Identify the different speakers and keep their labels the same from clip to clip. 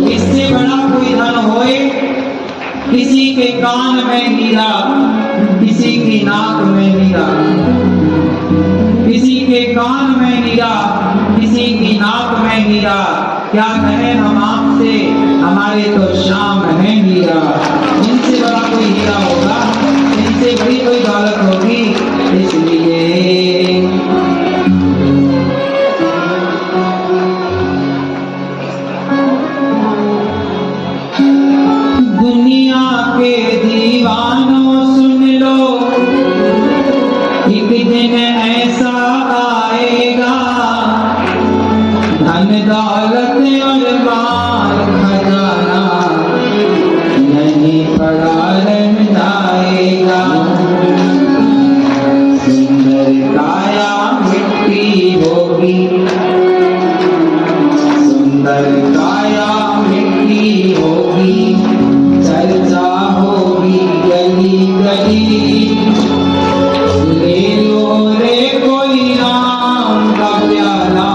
Speaker 1: इससे बड़ा कोई धन होए, किसी के कान में हीरा, किसी की नाक में हीरा, किसी के कान में हीरा, किसी की नाक में हीरा, क्या कहे हम आपसे, हमारे तो शाम है हीरा। इनसे बड़ा कोई हीरा होगा, इनसे बड़ी कोई दौलत होगी। इसलिए दुनिया के दीवानों सुन लो, एक दिन ऐसा आएगा, धन दौलत और माल खजाना नहीं पड़ा रह जाएगा। सुंदर काया मिट्टी होगी, सुंदर काया मिट्टी होगी, चर्चा होगी गली गली। ले लो रे कोई नाम का प्याला,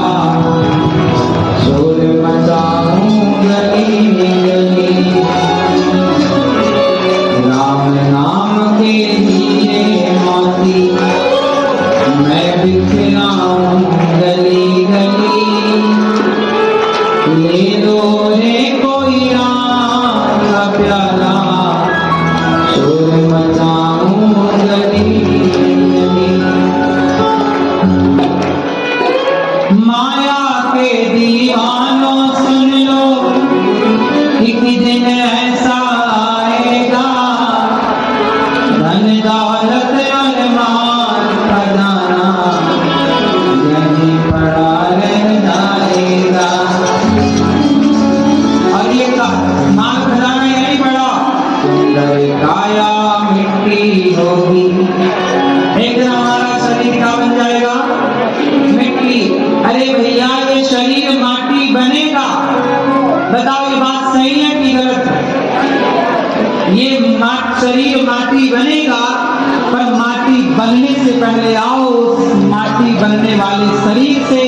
Speaker 1: शोर मचाऊं गली गली। राम नाम के दिए मोती, मैं बिखराऊं गली गली। ले लो रे कोई नाम का प्याला, शोर मचाऊं गली गली। माया के दीवानों सुन लो, एक दिन ऐसा आएगा, धन दौलत और माल खजाना यहीं पड़ा रह जाएगा। और ये माल खजाना यहीं पड़ा, सुंदर काया मिट्टी होगी। एक दिन हमारा शरीर क्या बन जाएगा? मिट्टी। अरे भैया, ये शरीर माटी बनेगा, बताओ ये बात सही है कि गलत है? ये शरीर माटी बनेगा, पर माटी बनने से पहले आओ उस माटी बनने वाले शरीर से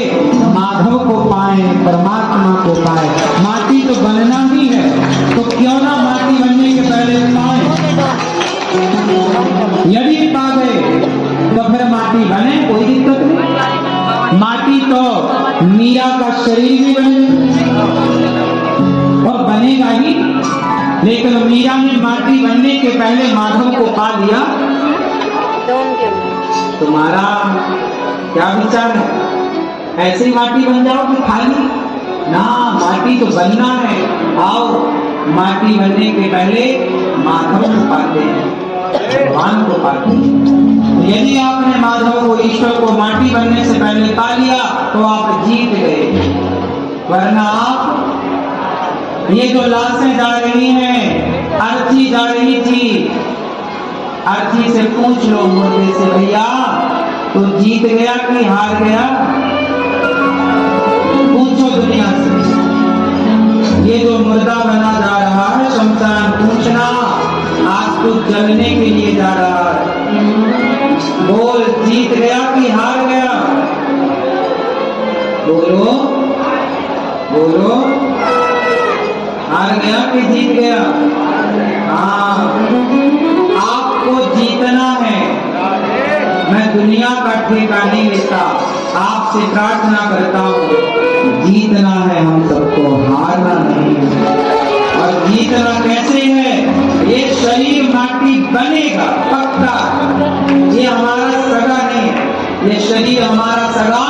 Speaker 1: माधव को पाए, परमात्मा को पाए। माटी तो बनना ही है, तो क्यों ना माटी बनने के पहले पाए। यदि पा गए तो फिर माटी बने, कोई दिक्कत नहीं। माटी तो मीरा का शरीर भी बने और बनेगा ही, लेकिन मीरा ने माटी बनने के पहले माधव को पा लिया। तुम्हारा क्या विचार है? ऐसे ही माटी बन जाओगे खाली? ना, माटी तो बनना है। आओ, माटी बनने के पहले माधव को पाते हैं, भगवान को पाते हैं। यदि आपने माधव को, ईश्वर को माटी बनने से पहले पा लिया तो आप जीत गए। वरना आप, ये जो लाशें जा रही हैं, अर्थी जा रही थी, अर्थी से पूछ लो मुर्दे से, भैया तो जीत गया कि हार गया? पूछो दुनिया से। ये जो मुर्दा बना जा रहा है शमशान, पूछना आज तो जलने के लिए जा रहा है। बोल, जीत गया कि हार गया? बोलो बोलो, हार गया कि जीत गया? हाँ, आपको जीतना है। मैं दुनिया का ठेका नहीं लेता, आपसे प्रार्थना करता हूँ, जीतना है हम सबको, हारना नहीं। और जीतना कैसे है? ये शरीर माटी बनेगा पक्का, ये हमारा सगा नहीं है। ये शरीर हमारा सगा,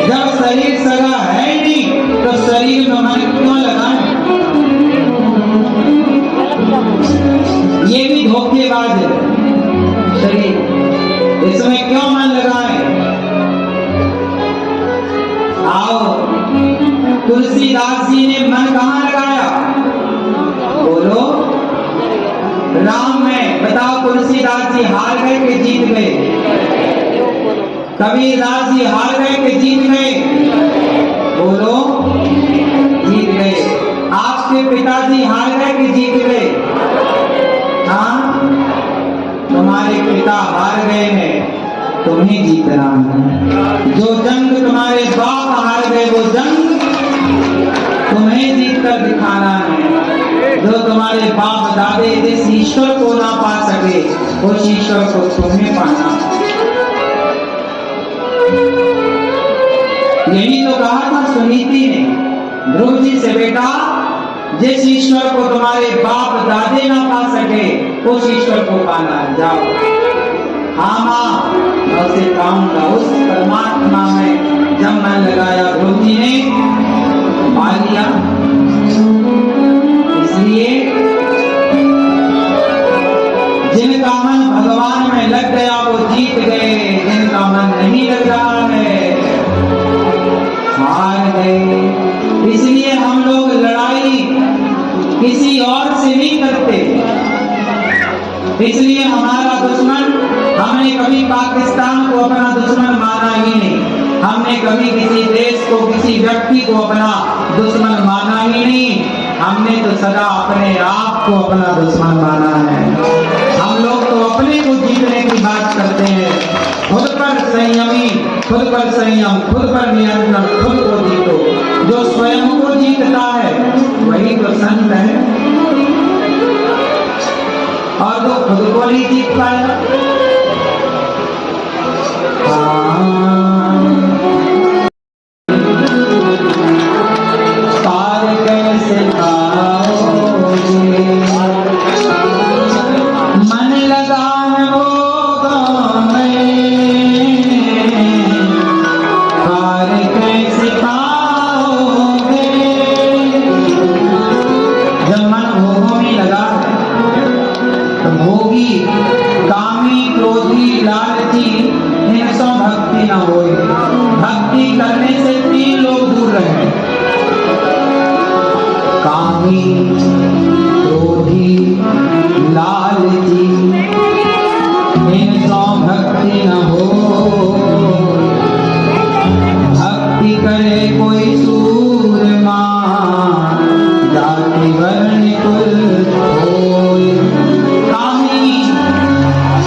Speaker 1: जब शरीर सगा है नहीं तो शरीर में मन क्यों लगाएं? ये भी धोखेबाज है शरीर, इसमें क्यों मन लगाएं? आओ, तुलसीदास जी ने मन कहाँ लगाया? बोलो, राम में। बताओ, तुलसीदास जी हार गए कि जीत गए? कबीरदास जी हार गए कि जीत गए? बोलो, जीत गए। आपके पिताजी हार गए कि जीत गए? हाँ, तुम्हारे पिता हार गए हैं, तुम्हें जीतना है। जो जंग तुम्हारे बाप हार गए वो जंग तुम्हें जीत कर दिखाना है। जो तुम्हारे बाप दादे जिस ईश्वर को ना पा सके उस ईश्वर को तुम्हें पाना। यही तो कहा था सुनीति ने ध्रुव जी से, बेटा जिस ईश्वर को तुम्हारे बाप दादे ना पा सके उस ईश्वर को पाना है। जाओ। हाँ माँ, मैं उसे पाऊंगा। उस परमात्मा में जब मन लगाया ध्रुव जी ने पा लिया। इसलिए जिनका मन भगवान में लग गया वो जीत गए, जिनका मन नहीं लग रहा है हार गए। इसलिए हम लोग लड़ाई किसी और से नहीं करते। इसलिए हमारा दुश्मन, हमने कभी पाकिस्तान को अपना दुश्मन माना ही नहीं। हमने कभी किसी देश को, किसी व्यक्ति को अपना दुश्मन माना ही नहीं। हमने तो सदा अपने आप को अपना दुश्मन माना है। हम लोग तो अपने को जीतने की बात करते हैं। खुद पर संयमी, खुद पर संयम, खुद पर नियंत्रण, खुद को जीतो। जो स्वयं को जीतता है वही तो संत है। और जो खुद को नहीं जीत पाया, पार कैसे पाओगे? मन लगा है वो गाँव में, पार कैसे पाओगे? जब मन भोगों में लगा तो भोगी, कामी, क्रोधी, लालची इनसे भक्ति न होए। भक्ति करने से 3 लोग दूर रहे, कामी, क्रोधी, लालची इनसे भक्ति न हो। भक्ति करे कोई सूरमा, जाति वर्ण कुल होए। कामी,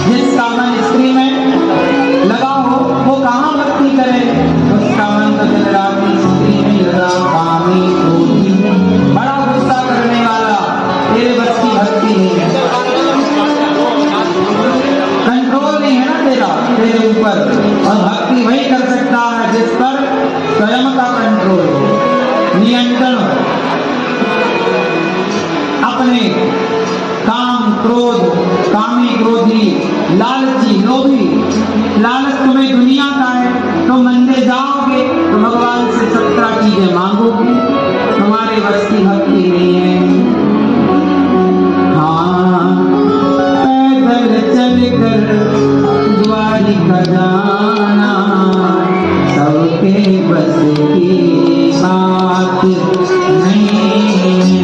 Speaker 1: जिसका मन स्त्री में लगा हो वो कहाँ भक्ति करे? उसका मन तो दिन रात स्त्री में लगा। कामी, क्रोधी, बड़ा गुस्सा करने वाला, तेरे बस की भक्ति नहीं है। कंट्रोल नहीं है ना तेरा तेरे ऊपर। और भक्ति वही कर सकता है जिस पर स्वयं का कंट्रोल हो, नियंत्रण हो। अपने काम, क्रोध, कामी, क्रोधी, लालची, लोभी, लालच तुम्हें दुनिया का है तो मंदिर जाओगे तो भगवान से 17 चीजें मांगोगे, तुम्हारे बस की भक्ति नहीं है। हाँ, पैदल चलकर द्वारिका जाना सबके बस की बात नहीं है।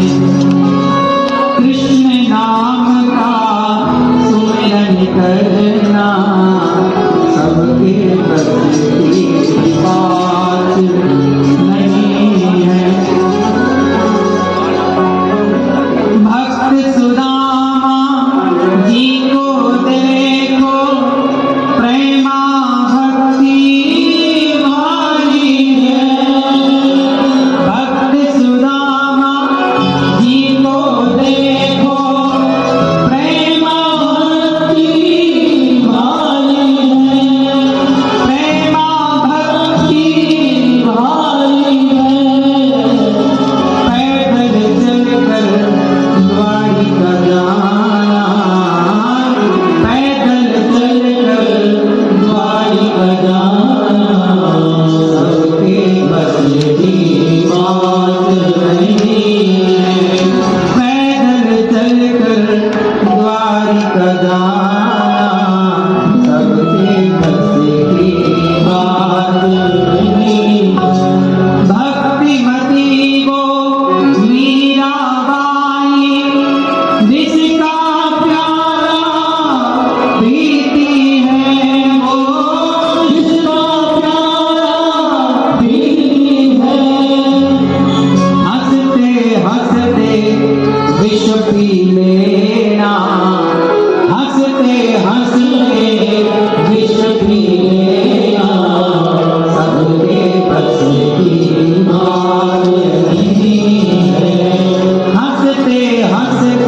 Speaker 1: कृष्ण नाम का सुमिरन करना सबके बस की बात नहीं है। भक्त सुदामा जी को देखो, प्रेमा भक्ति वाली है। भक्त सुदामा जी को देखो, प्रेमा भक्ति वाली है। प्रेमा भक्ति वाली है। पैदल चलकर द्वारिका जाना, पैदल चलकर द्वारिका जाना सबके बस की बात नहीं है। पैदल चलकर द्वारिका जाना सबके बस की बात नहीं है। भक्तिमती वो मीराबाई, जिसका प्यारा प्रीति है वो, जिसका प्यारा प्रीति है। हंसते हंसते विष पी लेना, हंसते हंसते विष भी गया सबके बस की बात नहीं है। हंसते हंसते